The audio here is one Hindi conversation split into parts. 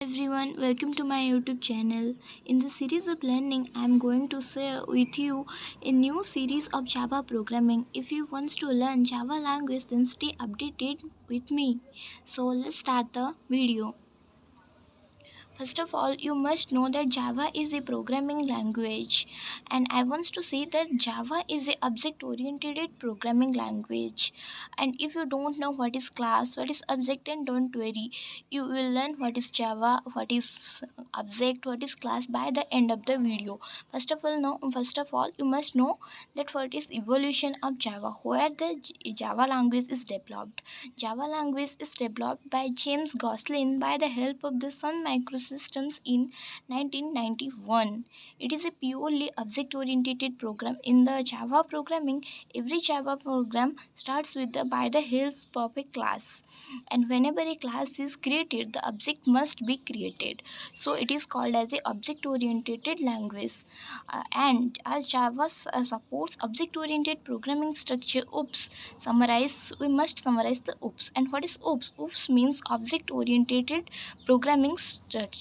everyone, welcome to my YouTube channel. In this series of learning, I am going to share with you a new series of Java programming. If you want to learn Java language, then stay updated with me. So let's start the video. First of all, you must know that Java is a programming language, and I want to say that Java is a object-oriented programming language. And if you don't know what is class, what is object, then don't worry. You will learn what is Java, what is object, what is class by the end of the video. First of all, you must know that what is evolution of Java, where the Java language is developed. Java language is developed by James Gosling by the help of the Sun Microsystems in 1991. It is a purely object-oriented program. In the Java programming, every Java program starts with the by the help of a class, and whenever a class is created, the object must be created. So it is called as a object-oriented language. And as Java supports object-oriented programming structure, we must summarize the OOPS. And what is OOPS? OOPS means object oriented programming structure.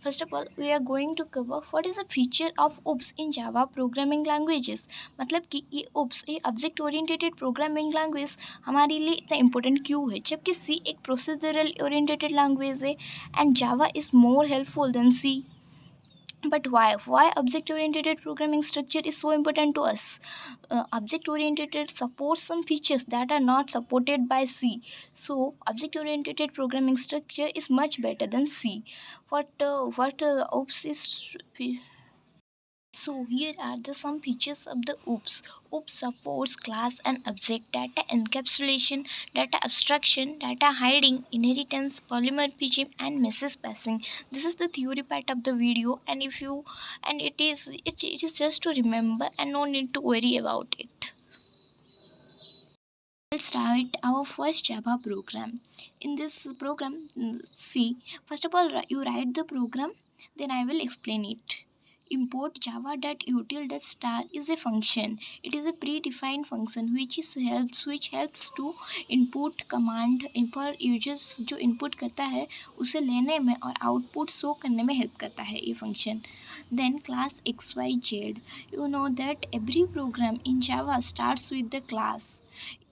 First of all, we are going to cover what is the feature of OOPS in Java programming languages. मतलब कि ये OOPS ये object oriented programming language हमारे लिए इतना important क्यों है, जबकि C एक procedural oriented language है and Java is more helpful than C. But why object oriented programming structure is so important to us? Object oriented supports some features that are not supported by C, so object oriented programming structure is much better than C. What OOPS is? So here are the some features of the OOPS. OOPS supports class and object, data encapsulation, data abstraction, data hiding, inheritance, polymorphism, and message passing. This is the theory part of the video, and it is just to remember and no need to worry about it. Let's start our first Java program. In this program, see, first of all, you write the program, then I will explain it. Import java.util.star is a function. It is a predefined function which helps to input command for users जो input करता है उसे लेने में और output show करने में help करता है ये function. Then class xyz. You know that every program in Java starts with the class.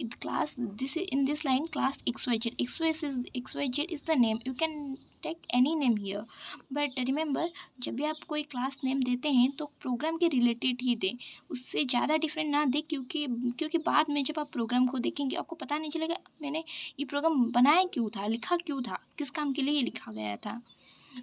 In this line class xyz is the name. You can take any name here, but remember जब भी आप कोई क्लास नेम देते हैं तो प्रोग्राम के रिलेटेड ही दें, उससे ज़्यादा डिफरेंट ना दें, क्योंकि बाद में जब आप प्रोग्राम को देखेंगे आपको पता नहीं चलेगा मैंने ये प्रोग्राम बनाया क्यों था, लिखा क्यों था, किस काम के लिए ये लिखा गया था.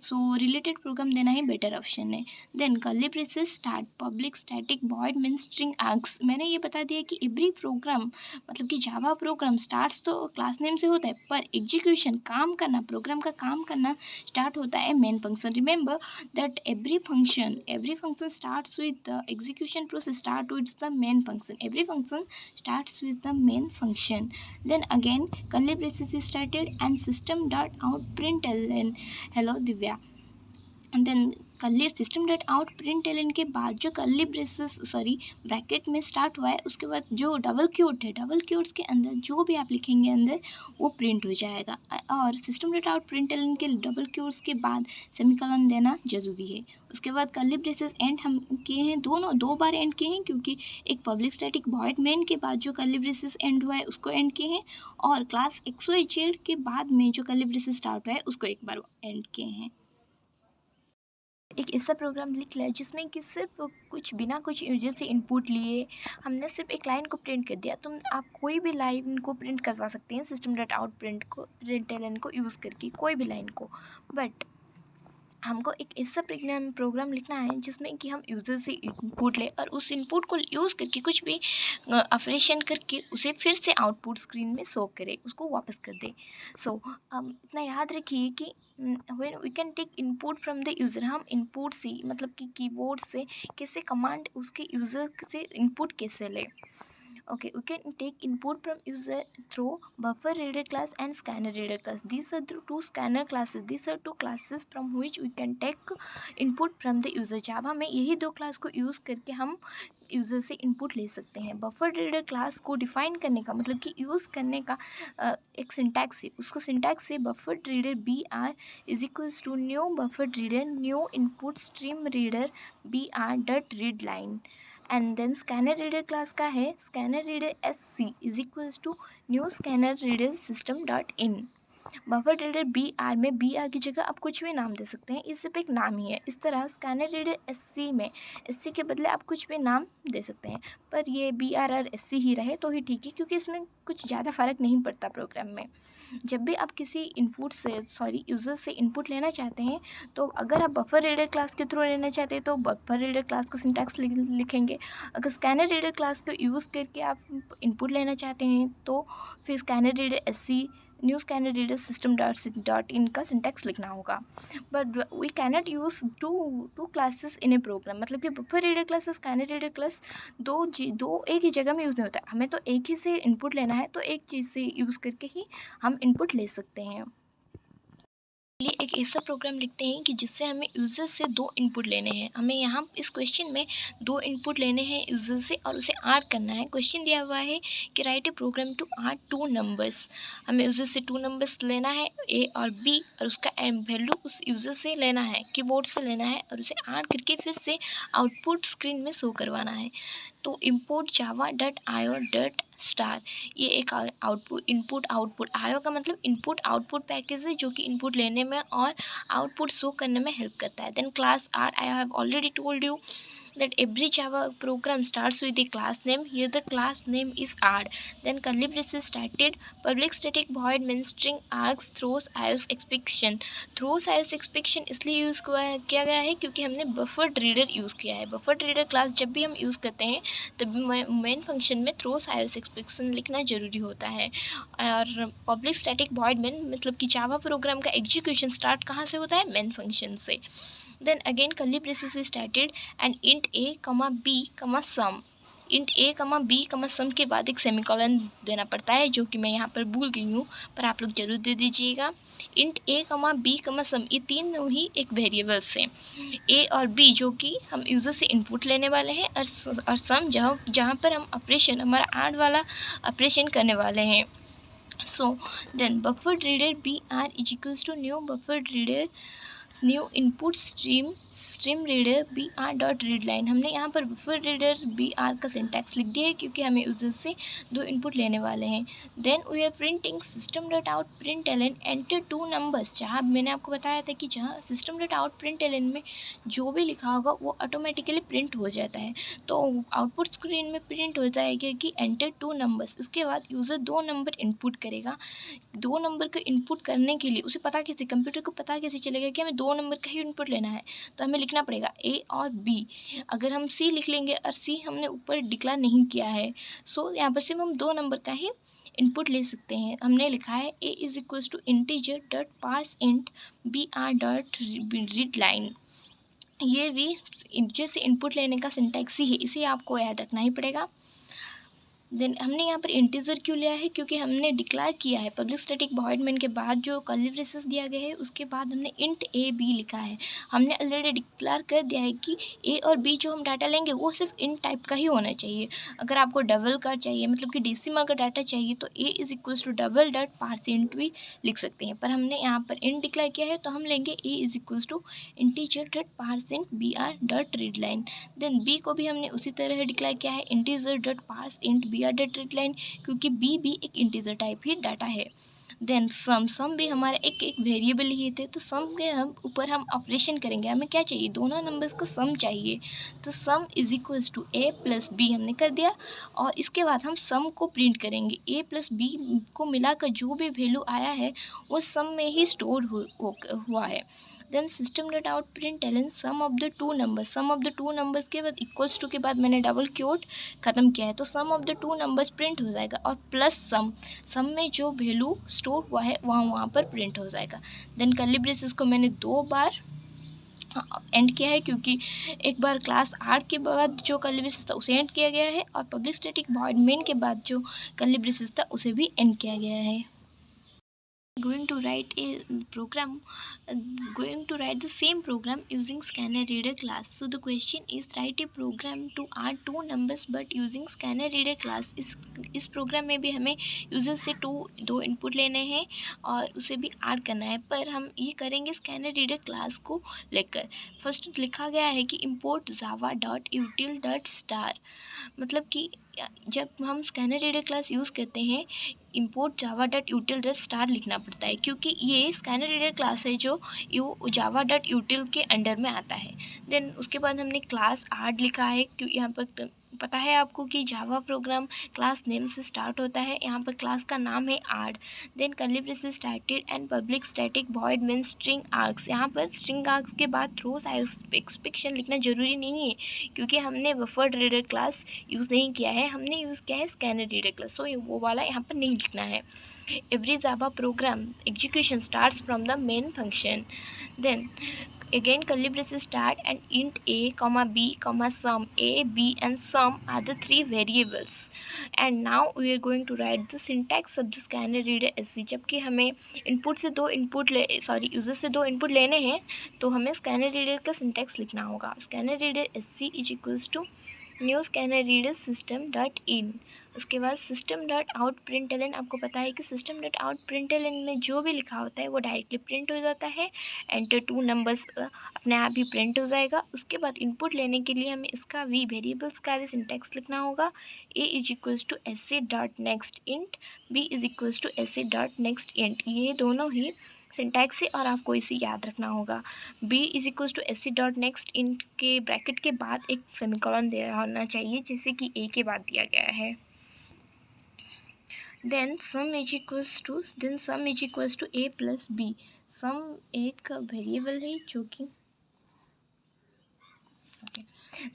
सो रिलेटेड प्रोग्राम देना ही बेटर ऑप्शन है. Then curly braces start public static void main string args. मैंने ये बता दिया कि एवरी प्रोग्राम मतलब कि जावा प्रोग्राम स्टार्ट्स तो क्लास नेम से होता है, पर एग्जीक्यूशन काम करना प्रोग्राम का काम करना स्टार्ट होता है main function. Remember that every function starts with the execution process start with the main function. Every function starts with the main function. Then again curly braces is started and system dot out println hello Divya. And then curly system dot out println के बाद जो कर्ली ब्रेसेस ब्रैकेट में स्टार्ट हुआ है उसके बाद जो डबल क्योट्स के अंदर जो भी आप लिखेंगे अंदर वो प्रिंट हो जाएगा. और सिस्टम डॉट आउट println के डबल क्योट्स के बाद सेमीकोलन देना जरूरी है. उसके बाद कर्ली ब्रेसेस एंड हम किए हैं, दोनों दो बार एंड किए हैं क्योंकि एक पब्लिक स्टैटिक वॉइड मेन के बाद जो कर्ली ब्रेसेस एंड हुआ है उसको एंड किए हैं, और क्लास xyz के बाद में जो कर्ली ब्रेसेस स्टार्ट हुआ है उसको एक बार एंड किए हैं. एक ऐसा प्रोग्राम लिख लिया जिसमें कि सिर्फ बिना कुछ यूजर से इनपुट लिए हमने सिर्फ एक लाइन को प्रिंट कर दिया. आप कोई भी लाइन को प्रिंट करवा सकते हैं सिस्टम डॉट आउट प्रिंटलन को यूज़ करके, कोई भी लाइन को. बट हमको एक ऐसा प्रोग्राम लिखना है जिसमें कि हम यूज़र से इनपुट ले और उस इनपुट को यूज़ करके कुछ भी ऑपरेशन करके उसे फिर से आउटपुट स्क्रीन में शो करे, उसको वापस कर दे. सो इतना याद रखिए कि when we can take input from the user, हम इनपुट से मतलब कि कीबोर्ड से कैसे कमांड उसके यूज़र से इनपुट कैसे ले. Okay, we can take input from user through buffer reader class and scanner reader class. These are the two scanner classes. These are two classes from which we can take input from the user. जावा में यही दो क्लास को यूज़ करके हम यूज़र से इनपुट ले सकते हैं. बफर रीडर क्लास को डिफाइन करने का मतलब कि यूज़ करने का एक सिंटैक्स है. उसको सिंटैक्स है buffer reader B R is equals to new buffer reader new input stream reader B R dot read line. And then scanner reader class का है scanner reader S C is equals to new scanner reader system dot in. Buffer reader B R में बी आर की जगह आप कुछ भी नाम दे सकते हैं. ये सिर्फ एक नाम ही है. इस तरह स्कैनर रीडर एस सी में एस सी के बदले आप कुछ भी नाम दे सकते हैं, पर ये बी आर और एस सी ही रहे तो ही ठीक है, क्योंकि इसमें कुछ ज़्यादा फ़र्क नहीं पड़ता प्रोग्राम में. जब भी आप किसी यूज़र से इनपुट लेना चाहते हैं, तो अगर आप बफर रीडर क्लास के थ्रू लेना चाहते हैं तो बफर रीडर क्लास का सिंटैक्स लिखेंगे. अगर स्कैनर रीडर क्लास को यूज़ करके आप इनपुट लेना चाहते हैं तो फिर scanner reader S C new scanner reader system dot in का सिंटैक्स लिखना होगा. But we cannot use two classes in a program. मतलब कि बफर रीडर क्लास और स्कैनर रीडर क्लास दो एक ही जगह में यूज़ नहीं होता. हमें तो एक ही से इनपुट लेना है तो एक चीज़ से यूज़ करके ही हम इनपुट ले सकते हैं. लिए एक ऐसा प्रोग्राम लिखते हैं कि जिससे हमें यूज़र से दो इनपुट लेने हैं. हमें यहाँ इस क्वेश्चन में दो इनपुट लेने हैं यूज़र से और उसे ऐड करना है. क्वेश्चन दिया हुआ है कि write a program to add two numbers. हमें यूज़र से टू नंबर्स लेना है ए और बी, और उसका वैल्यू उस यूज़र से लेना है, कीबोर्ड से लेना है, और उसे ऐड करके फिर से आउटपुट स्क्रीन में शो करवाना है. तो import java.io.star ये एक इनपुट आउटपुट आयो का मतलब इनपुट आउटपुट पैकेज है जो कि इनपुट लेने में और आउटपुट शो करने में हेल्प करता है. Then class are I have already told you that every Java program starts with a class name. Here the class name is add. Then curly braces started. Public static void main string args throws ios exception. Throws ios exception इसलिए यूज़ किया गया है क्योंकि हमने बफर्ड रीडर यूज़ किया है. बफर्ड रीडर क्लास जब भी हम यूज़ करते हैं तब मेन फंक्शन में थ्रोस ios exception लिखना ज़रूरी होता है. और पब्लिक स्टैटिक void main मतलब कि जावा प्रोग्राम का एग्जीक्यूशन स्टार्ट कहाँ से होता है? मेन फंक्शन से. Then again curly braces is started and int a comma b comma sum. int a comma b comma sum के बाद एक सेमीकोलन देना पड़ता है जो कि मैं यहाँ पर भूल गई हूँ, पर आप लोग जरूर दे दीजिएगा. int a comma b comma sum ये तीनों ही एक वेरिएबल्स हैं. a और b जो कि हम यूज़र से इनपुट लेने वाले हैं और सम जहाँ पर हम ऑपरेशन हमारा ऐड वाला ऑपरेशन करने वाले हैं. So then buffered reader br is equals to new buffered reader new input stream reader B R dot read line. हमने यहाँ पर बफर रीडर बी आर का सिंटैक्स लिख दिया है क्योंकि हमें यूजर से दो इनपुट लेने वाले हैं. Then we are printing system dot out println enter two numbers. जहाँ मैंने आपको बताया था कि जहाँ system dot out println में जो भी लिखा होगा वो ऑटोमेटिकली प्रिंट हो जाता है. तो आउटपुट स्क्रीन में प्रिंट हो जाएगा कि एंटर टू नंबर्स. इसके बाद यूज़र दो नंबर इनपुट करेगा. दो नंबर को इनपुट करने के लिए उसे पता कैसे, कंप्यूटर को पता कैसे चलेगा कि हमें दो नंबर का ही इनपुट लेना है? तो हमें लिखना पड़ेगा ए और बी. अगर हम सी लिख लेंगे और सी हमने ऊपर डिक्लेयर नहीं किया है, सो यहाँ पर सिर्फ हम दो नंबर का ही इनपुट ले सकते हैं. हमने लिखा है A is equals to integer dot parse int B R dot read line. ये भी जैसे इनपुट लेने का सिंटैक्स ही है, इसे आपको याद रखना ही पड़ेगा. देन हमने यहाँ पर इंटीजर क्यों लिया है? क्योंकि हमने डिक्लेयर किया है पब्लिक स्टैटिक वॉइड मेन के बाद जो कर्ली ब्रेसेस दिया गया है उसके बाद हमने इंट ए बी लिखा है. हमने ऑलरेडी डिक्लेयर कर दिया है कि ए और बी जो हम डाटा लेंगे वो सिर्फ इंट टाइप का ही होना चाहिए. अगर आपको डबल का चाहिए मतलब कि डेसिमल का डाटा चाहिए तो A is equals to double dot parse int भी लिख सकते हैं, पर हमने यहाँ पर इंट डिक्लेयर किया है तो हम लेंगे A is equals to integer dot parse int B R dot read line. Then B को भी हमने उसी तरह डिक्लेयर किया है integer dot parse int B R dot read line, क्योंकि बी भी एक इंटीजर टाइप ही डाटा है. देन सम भी हमारा एक वेरिएबल ही थे, तो सम के हम ऊपर हम ऑपरेशन करेंगे. हमें क्या चाहिए? दोनों नंबर्स का सम चाहिए. तो sum is equals to A plus b हमने कर दिया और इसके बाद हम सम को प्रिंट करेंगे. ए प्लस बी को मिलाकर जो भी वैल्यू आया है वो सम में ही स्टोर हुआ है. Then system dot out println sum of the two numbers के बाद इक्वल्स टू के बाद मैंने डबल क्योट ख़त्म किया है, तो sum of the two numbers print हो जाएगा और प्लस सम में जो वैल्यू स्टोर हुआ है वहाँ पर प्रिंट हो जाएगा. देन कर्ली ब्रेसेस को मैंने दो बार एंड किया है, क्योंकि एक बार क्लास 8 के बाद जो कर्ली ब्रेसेस था उसे एंड किया गया है, और पब्लिक स्टैटिक वॉइड मेन के बाद जो कर्ली ब्रेसेस था उसे भी एंड किया गया है। Going to write a program going to write the same program using scanner reader class. So the question is, write a program to add two numbers but using scanner reader class. इस प्रोग्राम में भी हमें यूज़र से दो इनपुट लेने हैं और उसे भी ऐड करना है, पर हम ये करेंगे स्कैनर रीडर क्लास को लेकर। फर्स्ट लिखा गया है कि import java.util.star, मतलब कि जब हम स्कैनर रीडर क्लास यूज़ करते हैं import java.util.star लिखना पड़ता है, क्योंकि ये स्कैनर रीडर क्लास है जो java.util के अंडर में आता है। देन उसके बाद हमने क्लास ऐड लिखा है, क्योंकि यहाँ पर पता है आपको कि जावा प्रोग्राम क्लास नेम से स्टार्ट होता है, यहाँ पर क्लास का नाम है add. Then curly braces started and public static void main string args. यहाँ पर स्ट्रिंग आर्क्स के बाद थ्रोस एक्सपेक्शन लिखना ज़रूरी नहीं है, क्योंकि हमने बफर रीडर क्लास यूज़ नहीं किया है, हमने यूज़ किया है स्कैनर रीडर क्लास, सो वो वाला यहाँ पर नहीं लिखना है। Every Java program execution starts from the main function. Then again curly braces start and int a comma b comma sum. A, b and sum are the three variables. And now we are going to write the syntax of the scanner reader sc. जबकि हमें यूज़र से दो इनपुट लेने हैं, तो हमें स्कैनर रीडर का सिंटैक्स लिखना होगा। Scanner reader sc is equals to new scanner reader system dot in. उसके बाद सिस्टम डॉट आउट प्रिंटलन। आपको पता है कि सिस्टम डॉट आउट प्रिंटलन में जो भी लिखा होता है वो डायरेक्टली प्रिंट हो जाता है। एंटर टू नंबर्स अपने आप ही प्रिंट हो जाएगा। उसके बाद इनपुट लेने के लिए हमें इसका भी वेरिएबल्स का भी सिंटैक्स लिखना होगा। A is equals to S A dot next int, B is equals to S A dot next int. ये दोनों ही सिंटैक्स है और आपको इसे याद रखना होगा। B is equals to S C dot next int के ब्रैकेट के बाद एक सेमीकोलन दिया होना चाहिए, जैसे कि ए के बाद दिया गया है। then sum is equals to a plus b। sum एक वेरिएबल है जो कि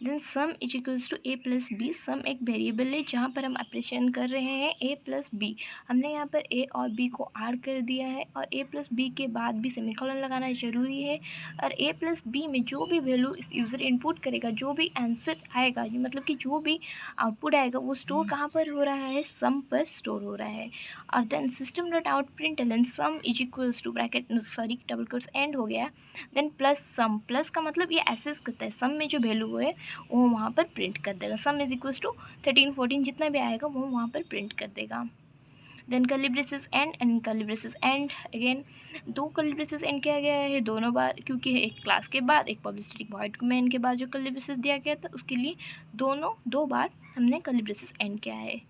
then sum is equals to A plus B. Sum एक वेरिएबल है जहाँ पर हम ऑपरेशन कर रहे हैं ए प्लस बी। हमने यहाँ पर ए और बी को ऐड कर दिया है, और ए प्लस बी के बाद भी सेमीकोलन लगाना ज़रूरी है। और ए प्लस बी में जो भी वैल्यू इस यूज़र इनपुट करेगा, जो भी आंसर आएगा, मतलब कि जो भी आउटपुट आएगा वो स्टोर कहाँ पर हो रहा है, सम पर स्टोर हो रहा है। और then system dot out println sum is equals to double quotes end हो गया। देन प्लस सम, प्लस का मतलब ये एसेस करता है, सम में जो वैल्यू है वो वहाँ पर प्रिंट कर देगा। सम इज इक्वल्स टू 13 14 जितना भी आएगा वो वहाँ पर प्रिंट कर देगा। Then curly braces end curly braces end. Again दो कर्ली ब्रेसेस एंड किया गया है दोनों बार, क्योंकि एक क्लास के बाद एक पब्लिक स्टैटिक वॉइड मेन के बाद जो कर्ली ब्रेसेस दिया गया था उसके लिए दो बार हमने कर्ली ब्रेसेस एंड किया है।